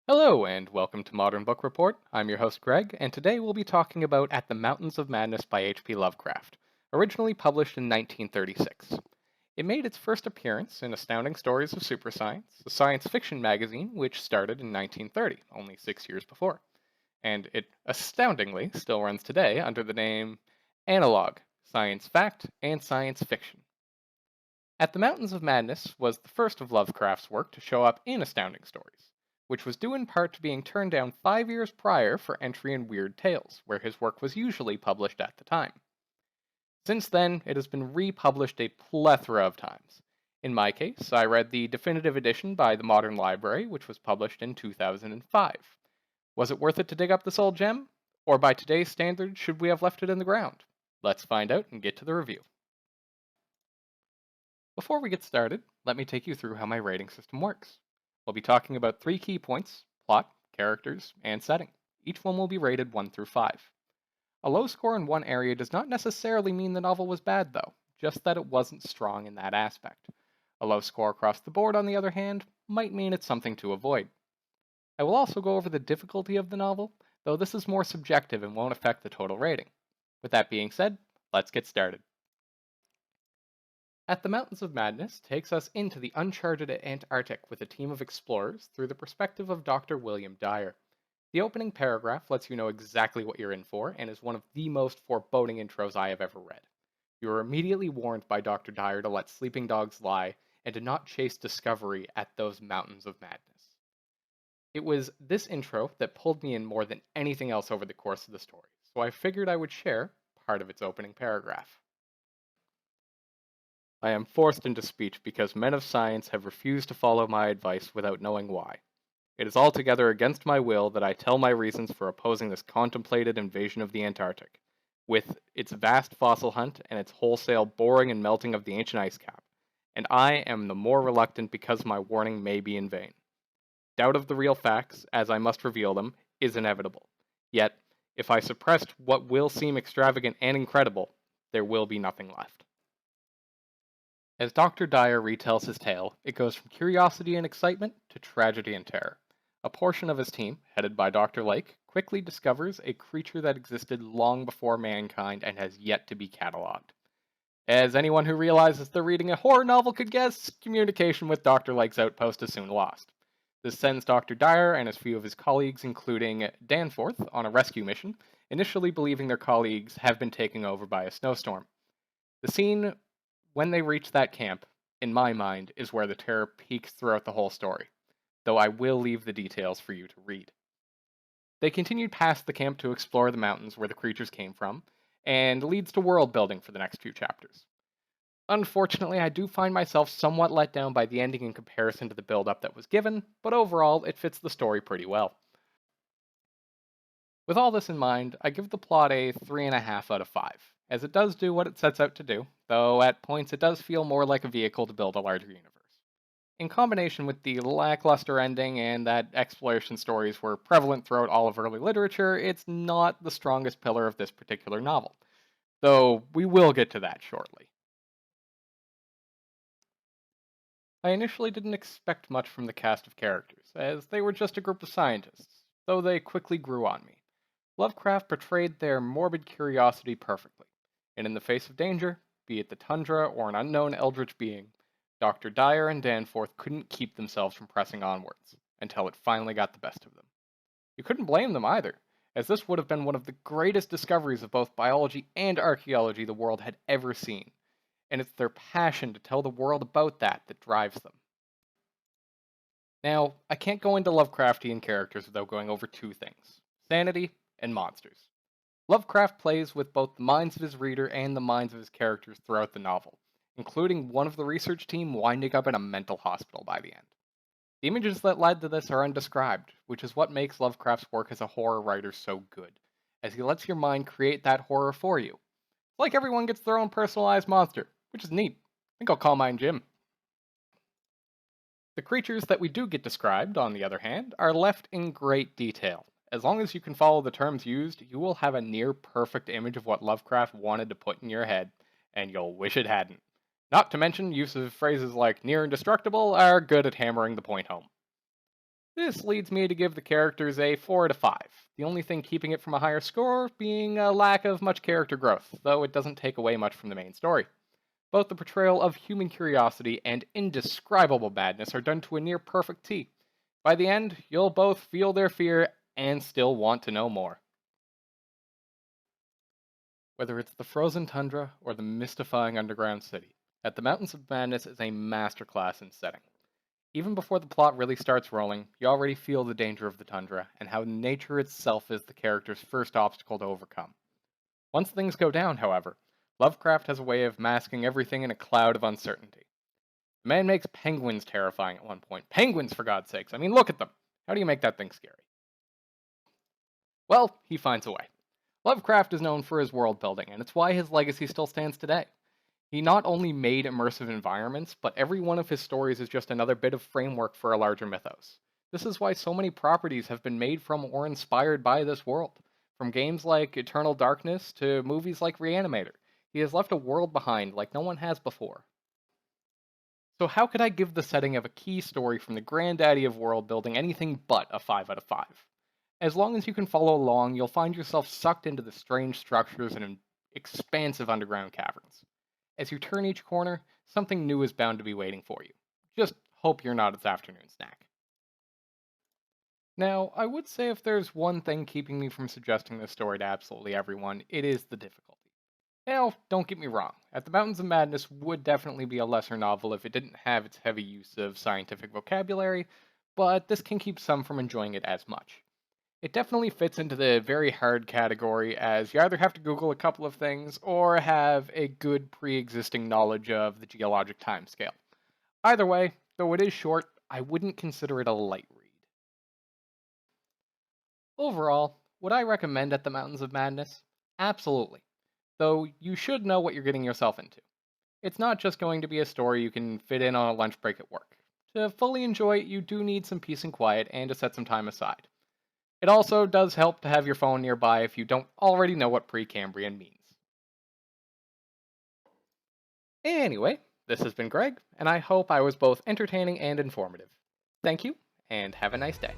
Hello, and welcome to Modern Book Report. I'm your host, Greg, and today we'll be talking about At the Mountains of Madness by H.P. Lovecraft, originally published in 1936. It made its first appearance in Astounding Stories of Super Science, a science fiction magazine which started in 1930, only 6 years before, and it astoundingly still runs today under the name Analog, Science Fact, and Science Fiction. At the Mountains of Madness was the first of Lovecraft's work to show up in Astounding Stories, which was due in part to being turned down 5 years prior for entry in Weird Tales, where his work was usually published at the time. Since then, it has been republished a plethora of times. In my case, I read the definitive edition by the Modern Library, which was published in 2005. Was it worth it to dig up this old gem? Or by today's standards, should we have left it in the ground? Let's find out and get to the review. Before we get started, let me take you through how my rating system works. We'll be talking about three key points: plot, characters, and setting. Each one will be rated 1 through 5. A low score in one area does not necessarily mean the novel was bad, though, just that it wasn't strong in that aspect. A low score across the board, on the other hand, might mean it's something to avoid. I will also go over the difficulty of the novel, though this is more subjective and won't affect the total rating. With that being said, let's get started. At the Mountains of Madness takes us into the uncharted Antarctic with a team of explorers through the perspective of Dr. William Dyer. The opening paragraph lets you know exactly what you're in for and is one of the most foreboding intros I have ever read. You are immediately warned by Dr. Dyer to let sleeping dogs lie and to not chase discovery at those mountains of madness. It was this intro that pulled me in more than anything else over the course of the story, so I figured I would share part of its opening paragraph. I am forced into speech because men of science have refused to follow my advice without knowing why. It is altogether against my will that I tell my reasons for opposing this contemplated invasion of the Antarctic, with its vast fossil hunt and its wholesale boring and melting of the ancient ice cap, and I am the more reluctant because my warning may be in vain. Doubt of the real facts, as I must reveal them, is inevitable. Yet, if I suppressed what will seem extravagant and incredible, there will be nothing left. As Dr. Dyer retells his tale, it goes from curiosity and excitement to tragedy and terror. A portion of his team, headed by Dr. Lake, quickly discovers a creature that existed long before mankind and has yet to be catalogued. As anyone who realizes they're reading a horror novel could guess, communication with Dr. Lake's outpost is soon lost. This sends Dr. Dyer and a few of his colleagues, including Danforth, on a rescue mission, initially believing their colleagues have been taken over by a snowstorm. The scene when they reach that camp, in my mind, is where the terror peaks throughout the whole story, though I will leave the details for you to read. They continued past the camp to explore the mountains where the creatures came from, and leads to world building for the next few chapters. Unfortunately, I do find myself somewhat let down by the ending in comparison to the build up that was given, but overall, it fits the story pretty well. With all this in mind, I give the plot a 3.5 out of 5, as it does do what it sets out to do, though at points it does feel more like a vehicle to build a larger universe. In combination with the lackluster ending and that exploration stories were prevalent throughout all of early literature, it's not the strongest pillar of this particular novel, though we will get to that shortly. I initially didn't expect much from the cast of characters, as they were just a group of scientists, though they quickly grew on me. Lovecraft portrayed their morbid curiosity perfectly, and in the face of danger, be it the tundra or an unknown eldritch being, Dr. Dyer and Danforth couldn't keep themselves from pressing onwards, until it finally got the best of them. You couldn't blame them either, as this would have been one of the greatest discoveries of both biology and archaeology the world had ever seen, and it's their passion to tell the world about that drives them. Now, I can't go into Lovecraftian characters without going over two things: sanity and monsters. Lovecraft plays with both the minds of his reader and the minds of his characters throughout the novel, including one of the research team winding up in a mental hospital by the end. The images that led to this are undescribed, which is what makes Lovecraft's work as a horror writer so good, as he lets your mind create that horror for you. It's like everyone gets their own personalized monster, which is neat. I think I'll call mine Jim. The creatures that we do get described, on the other hand, are left in great detail. As long as you can follow the terms used, you will have a near perfect image of what Lovecraft wanted to put in your head, and you'll wish it hadn't. Not to mention, use of phrases like near indestructible are good at hammering the point home. This leads me to give the characters a 4 out of 5, the only thing keeping it from a higher score being a lack of much character growth, though it doesn't take away much from the main story. Both the portrayal of human curiosity and indescribable madness are done to a near perfect T. By the end, you'll both feel their fear and still want to know more. Whether it's the frozen tundra or the mystifying underground city, At the Mountains of Madness is a masterclass in setting. Even before the plot really starts rolling, you already feel the danger of the tundra and how nature itself is the character's first obstacle to overcome. Once things go down, however, Lovecraft has a way of masking everything in a cloud of uncertainty. The man makes penguins terrifying at one point. Penguins, for God's sakes! I mean, look at them! How do you make that thing scary? Well, he finds a way. Lovecraft is known for his world building, and it's why his legacy still stands today. He not only made immersive environments, but every one of his stories is just another bit of framework for a larger mythos. This is why so many properties have been made from or inspired by this world. From games like Eternal Darkness to movies like Reanimator, he has left a world behind like no one has before. So how could I give the setting of a key story from the granddaddy of world building anything but a 5 out of 5? As long as you can follow along, you'll find yourself sucked into the strange structures and expansive underground caverns. As you turn each corner, something new is bound to be waiting for you. Just hope you're not its afternoon snack. Now, I would say if there's one thing keeping me from suggesting this story to absolutely everyone, it is the difficulty. Now, don't get me wrong, At the Mountains of Madness would definitely be a lesser novel if it didn't have its heavy use of scientific vocabulary, but this can keep some from enjoying it as much. It definitely fits into the very hard category, as you either have to Google a couple of things or have a good pre existing knowledge of the geologic timescale. Either way, though it is short, I wouldn't consider it a light read. Overall, would I recommend At the Mountains of Madness? Absolutely. Though you should know what you're getting yourself into. It's not just going to be a story you can fit in on a lunch break at work. To fully enjoy it, you do need some peace and quiet and to set some time aside. It also does help to have your phone nearby if you don't already know what Precambrian means. Anyway, this has been Greg, and I hope I was both entertaining and informative. Thank you, and have a nice day.